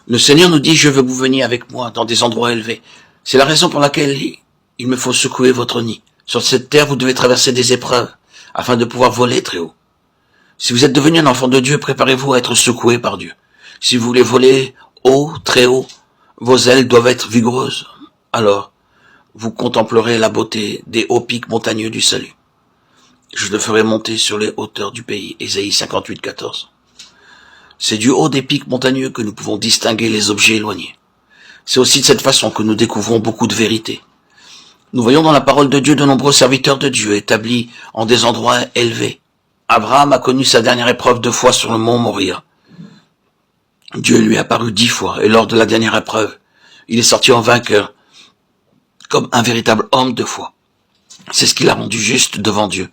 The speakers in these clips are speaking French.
Le Seigneur nous dit, je veux que vous veniez avec moi dans des endroits élevés. C'est la raison pour laquelle il me faut secouer votre nid. Sur cette terre, vous devez traverser des épreuves afin de pouvoir voler très haut. Si vous êtes devenu un enfant de Dieu, préparez-vous à être secoué par Dieu. Si vous voulez voler haut, très haut, vos ailes doivent être vigoureuses. Alors, vous contemplerez la beauté des hauts pics montagneux du salut. Je le ferai monter sur les hauteurs du pays. Ésaïe 58, 14. C'est du haut des pics montagneux que nous pouvons distinguer les objets éloignés. C'est aussi de cette façon que nous découvrons beaucoup de vérités. Nous voyons dans la parole de Dieu de nombreux serviteurs de Dieu établis en des endroits élevés. Abraham a connu sa dernière épreuve 2 fois sur le mont Moria. Dieu lui est apparu 10 fois, et lors de la dernière épreuve, il est sorti en vainqueur, comme un véritable homme de foi. C'est ce qui l'a rendu juste devant Dieu.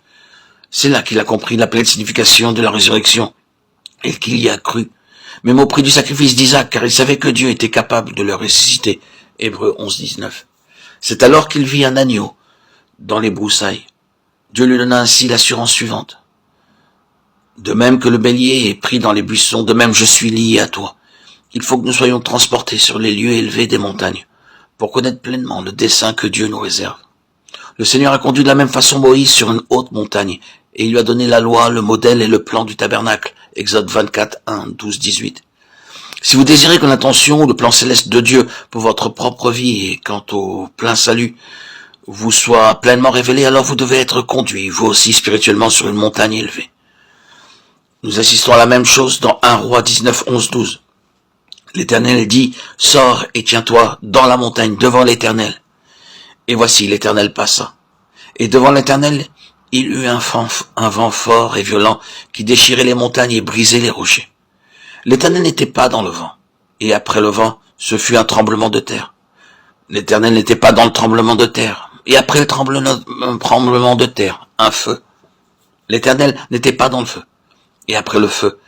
C'est là qu'il a compris la pleine signification de la résurrection, et qu'il y a cru, même au prix du sacrifice d'Isaac, car il savait que Dieu était capable de le ressusciter. Hébreux 11, 19. C'est alors qu'il vit un agneau dans les broussailles. Dieu lui donna ainsi l'assurance suivante. De même que le bélier est pris dans les buissons, de même je suis lié à toi. Il faut que nous soyons transportés sur les lieux élevés des montagnes, pour connaître pleinement le dessein que Dieu nous réserve. Le Seigneur a conduit de la même façon Moïse sur une haute montagne, et il lui a donné la loi, le modèle et le plan du tabernacle. Exode 24, 1, 12, 18. Si vous désirez que l'intention ou le plan céleste de Dieu pour votre propre vie et quant au plein salut vous soit pleinement révélé, alors vous devez être conduit, vous aussi spirituellement, sur une montagne élevée. Nous assistons à la même chose dans 1 Roi 19, 11, 12. L'Éternel dit, sors et tiens-toi dans la montagne devant l'Éternel. Et voici, l'Éternel passa. Et devant l'Éternel, il eut un vent fort et violent qui déchirait les montagnes et brisait les rochers. L'Éternel n'était pas dans le vent. Et après le vent, ce fut un tremblement de terre. L'Éternel n'était pas dans le tremblement de terre. Et après le tremblement de terre, un feu. L'Éternel n'était pas dans le feu. Et après le feu,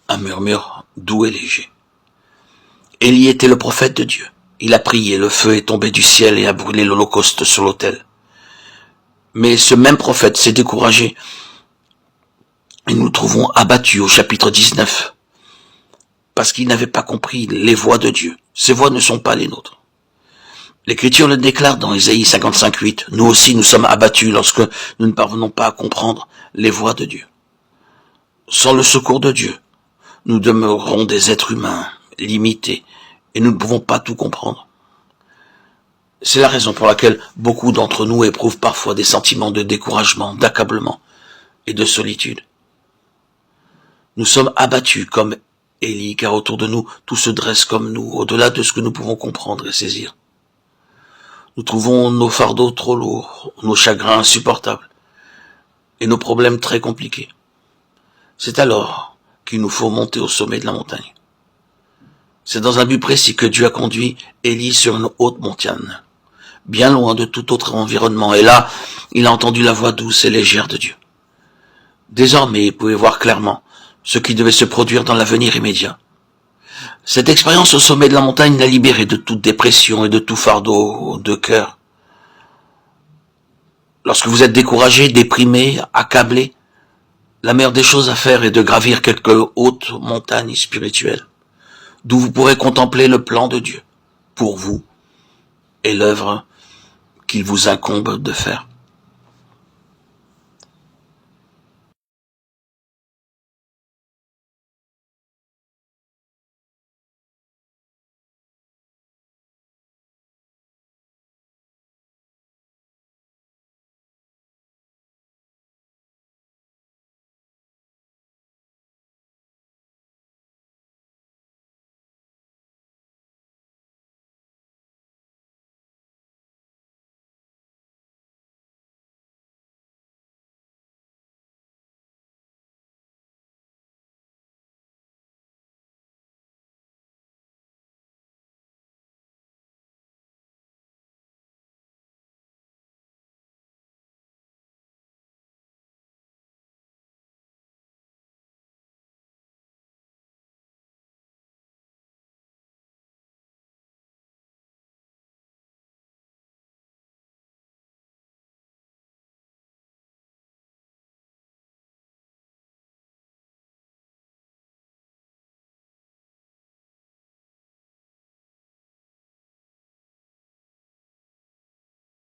un murmure doux et léger. Élie était le prophète de Dieu. Il a prié, le feu est tombé du ciel et a brûlé l'holocauste sur l'autel. Mais ce même prophète s'est découragé. Et nous le trouvons abattu au chapitre 19. Parce qu'il n'avait pas compris les voies de Dieu. Ces voies ne sont pas les nôtres. L'Écriture le déclare dans Ésaïe 55, 8. Nous aussi nous sommes abattus lorsque nous ne parvenons pas à comprendre les voies de Dieu. Sans le secours de Dieu, nous demeurerons des êtres humains, limités, et nous ne pouvons pas tout comprendre. C'est la raison pour laquelle beaucoup d'entre nous éprouvent parfois des sentiments de découragement, d'accablement et de solitude. Nous sommes abattus comme Élie, car autour de nous, tout se dresse comme nous, au-delà de ce que nous pouvons comprendre et saisir. Nous trouvons nos fardeaux trop lourds, nos chagrins insupportables, et nos problèmes très compliqués. C'est alors qu'il nous faut monter au sommet de la montagne. C'est dans un but précis que Dieu a conduit Élie sur une haute montagne, bien loin de tout autre environnement, et là, il a entendu la voix douce et légère de Dieu. Désormais, il pouvait voir clairement ce qui devait se produire dans l'avenir immédiat. Cette expérience au sommet de la montagne l'a libéré de toute dépression et de tout fardeau de cœur. Lorsque vous êtes découragé, déprimé, accablé, la meilleure des choses à faire est de gravir quelques hautes montagnes spirituelles, d'où vous pourrez contempler le plan de Dieu pour vous et l'œuvre qu'il vous incombe de faire.